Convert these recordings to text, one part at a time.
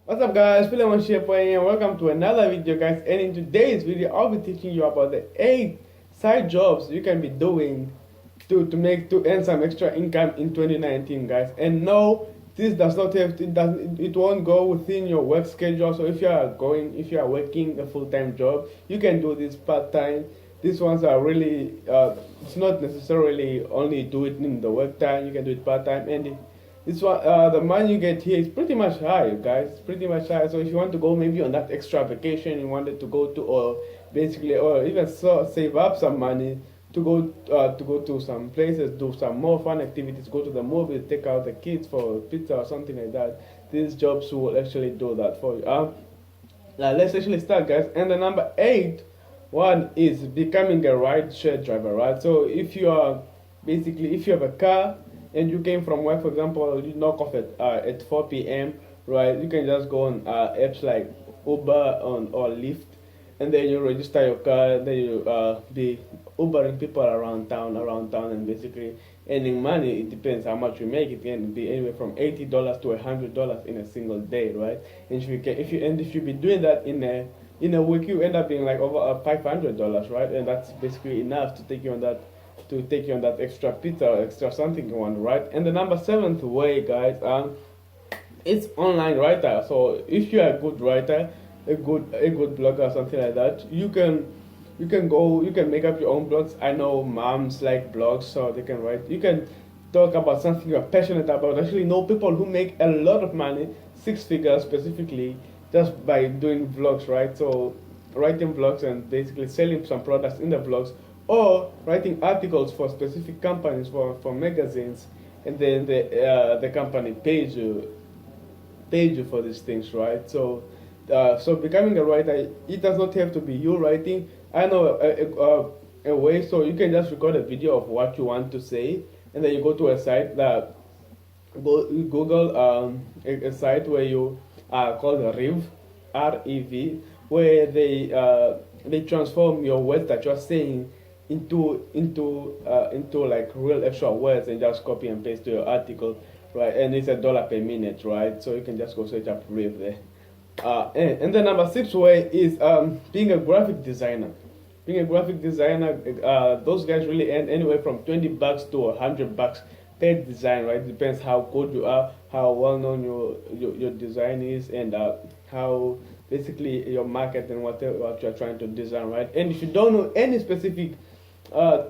What's up guys, Philemon Shepoy and welcome to another video guys, and in today's video I'll be teaching you about the 8 side jobs you can be doing to earn some extra income in 2019 guys. And no, this does not have it won't go within your work schedule. So if you are working a full-time job, you can do this part-time. These ones are really it's not necessarily only do it in the work time, you can do it part-time. And this one, the money you get here is pretty much high, guys. It's pretty much high. So if you want to go maybe on that extra vacation you wanted to go to, or basically, or even save up some money to go to some places, do some more fun activities, go to the movies, take out the kids for pizza or something like that. These jobs will actually do that for you. Now let's actually start, guys. And the number 8 one is becoming a ride share driver, right? So if you have a car and you came from work, for example, you knock off at 4 p.m., right? You can just go on apps like Uber or Lyft, and then you register your car, then you be Ubering people around town, and basically earning money. It depends how much you make. It can be anywhere from $80 to $100 in a single day, right? And if you be doing that in a week, you end up being like over $500, right? And that's basically enough to take you on that extra pizza or extra something you want, right? And the number 7th way, guys, it's online writer. So if you are a good writer, a good blogger or something like that, you can make up your own blogs. I know moms like blogs, so they can write. You can talk about something you're passionate about. Actually know people who make a lot of money, 6 figures specifically, just by doing vlogs, right? So writing vlogs and basically selling some products in the vlogs, or writing articles for specific companies, for magazines, and then the company pays you for these things, right? So becoming a writer, it does not have to be you writing. I know a way. So you can just record a video of what you want to say, and then you go to a site that Google a site where you called Rev, REV, where they transform your words that you're saying into like real actual words, and just copy and paste to your article, right? And it's $1 per minute, right? So you can just go search up Rev there. And the number 6 way is being a graphic designer. Being a graphic designer, those guys really earn anywhere from $20 to $100 per design, right? Depends how good you are, how well known your design is, and how basically your market and what you're trying to design, right? And if you don't know any specific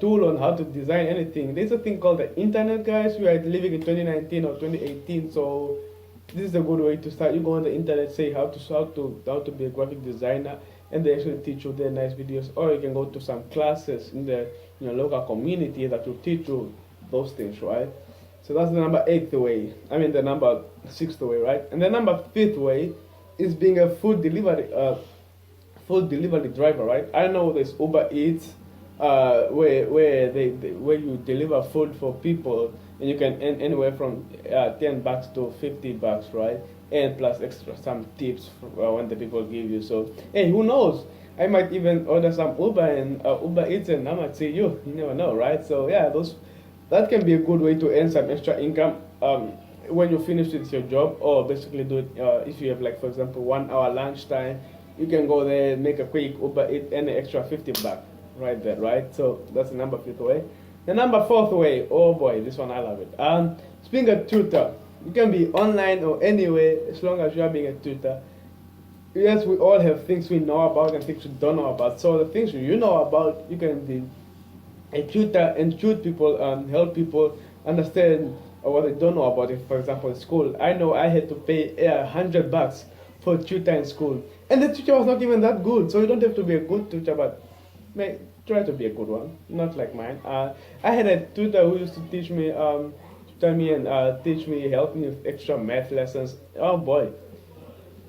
tool on how to design anything, there's a thing called the internet, guys. We are living in 2019 or 2018, so this is a good way to start. You go on the internet, say how to be a graphic designer, and they actually teach you their nice videos. Or you can go to some classes in your local community that will teach you those things, right? So that's the number 8th way. I mean the number 6th way, right? And the number 5th way is being a food delivery driver, right? I know there's Uber Eats, where you deliver food for people, and you can earn anywhere from $10 to $50, right? And plus extra some tips when the people give you. So hey, who knows? I might even order some Uber Eats, and I might see you. You never know, right? So yeah, that can be a good way to earn some extra income when you finish with your job, or basically do it if you have, like, for example, 1 hour lunchtime. You can go there, make a quick Uber Eat, and an extra $50 right there, right? So that's the number 5th way. The number 4th way, oh boy, this one I love it. Being a tutor. You can be online or anywhere as long as you are being a tutor. Yes, we all have things we know about and things we don't know about. So the things you know about, you can be a tutor and tutor people and help people understand what they don't know about it. For example, in school, I know I had to pay $100 for a tutor in school, and the teacher was not even that good. So you don't have to be a good tutor, but try to be a good one, not like mine. I had a tutor who used to teach me, help me with extra math lessons. Oh boy,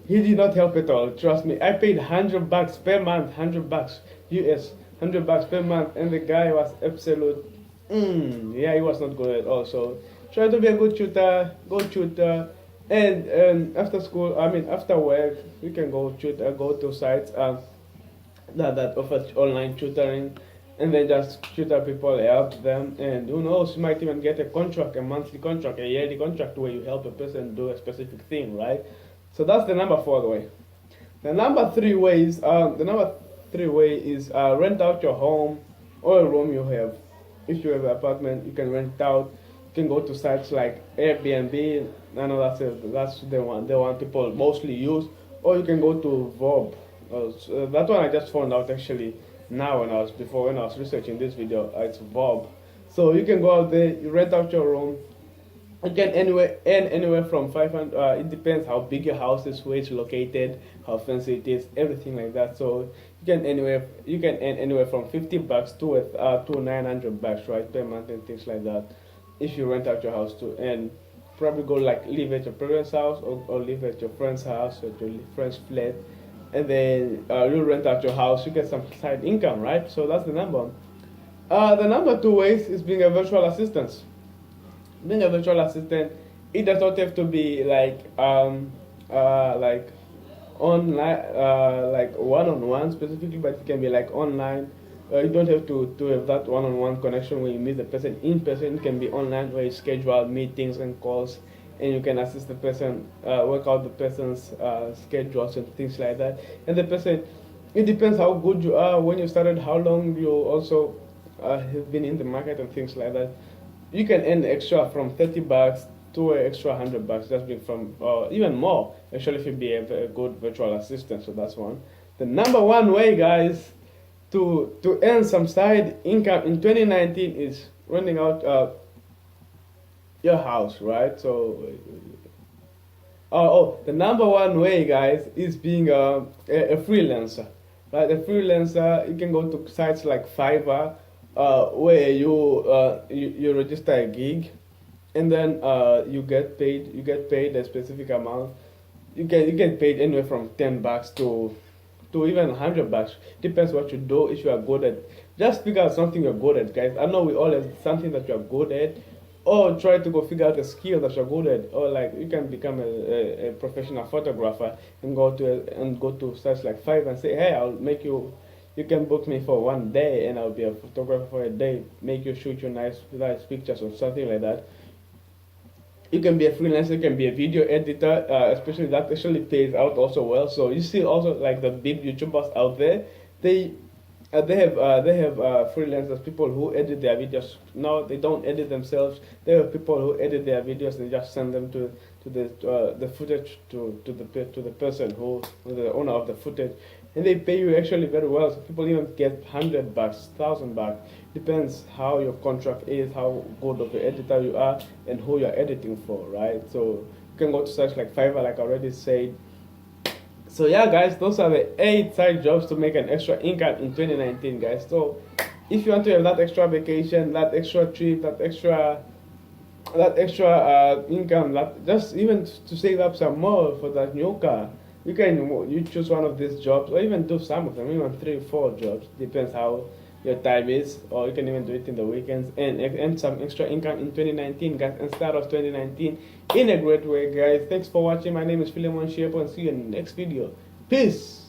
he did not help at all. Trust me, I paid $100 per month, $100 US, $100 per month, and the guy was absolute. Yeah, he was not good at all. So try to be a good tutor, go tutor, and after school, after work, you can go tutor, go to sites that offers online tutoring, and then just tutor people, help them, and who knows, you might even get a contract, a monthly contract, a yearly contract, where you help a person do a specific thing, right? So that's the number 4 way. The number three way is rent out your home or a room you have. If you have an apartment, you can rent out. You can go to sites like Airbnb. I know that's the one people mostly use. Or you can go to Vob. So that one I just found out actually now when I was researching this video. It's Vob. So you can go out there, you rent out your room, you can earn anywhere from 500. It depends how big your house is, where it's located, how fancy it is, everything like that. So you can earn anywhere from $50 to $900, right, per month and things like that. If you rent out your house too, and probably go like live at your parents' house or live at your friend's house or your friend's flat, and then you rent out your house, you get some side income, right? So that's the number one. The number 2 ways is being a virtual assistant. Being a virtual assistant, it does not have to be like online, like one-on-one specifically, but it can be like online. You don't have to have that one-on-one connection where you meet the person in person. It can be online where you schedule meetings and calls, and you can assist the person, work out the person's schedules and things like that. And the person, it depends how good you are, when you started, how long you also have been in the market and things like that. You can earn extra from $30 to an extra $100 just being from even more actually if you be a good virtual assistant. So that's one. The number 1 way, guys, to earn some side income in 2019 is renting out your house, right? So the number 1 way, guys, is being a freelancer, right? A freelancer, you can go to sites like Fiverr, where you register a gig, and then you get paid a specific amount. You get paid anywhere from $10 to even $100. Depends what you do. If you are good at, just figure out something you're good at, guys. I know we all have something that you're good at, or try to go figure out a skill that you're good at, or like you can become a professional photographer and go to sites like Fiverr and say, hey, I'll make you. You can book me for 1 day and I'll be a photographer for a day, make you shoot you nice pictures or something like that. You can be a freelancer, you can be a video editor, especially that actually pays out also well. So you see also like the big YouTubers out there, they have freelancers, people who edit their videos. No, they don't edit themselves. They have people who edit their videos and just send them to the footage to the person who the owner of the footage, and they pay you actually very well. So people even get $100, $1,000. Depends how your contract is, how good of an editor you are, and who you're editing for, right? So you can go to sites like Fiverr, like I already said. So yeah, guys, those are the 8 side jobs to make an extra income in 2019, guys. So if you want to have that extra vacation, that extra trip, that extra income, that just even to save up some more for that new car, you choose one of these jobs, or even do some of them, even 3 or 4 jobs, depends how your time is, or you can even do it in the weekends and some extra income in 2019, guys, and start off 2019 in a great way, guys. Thanks for watching. My name is Philemon Shepo, and see you in the next video. Peace.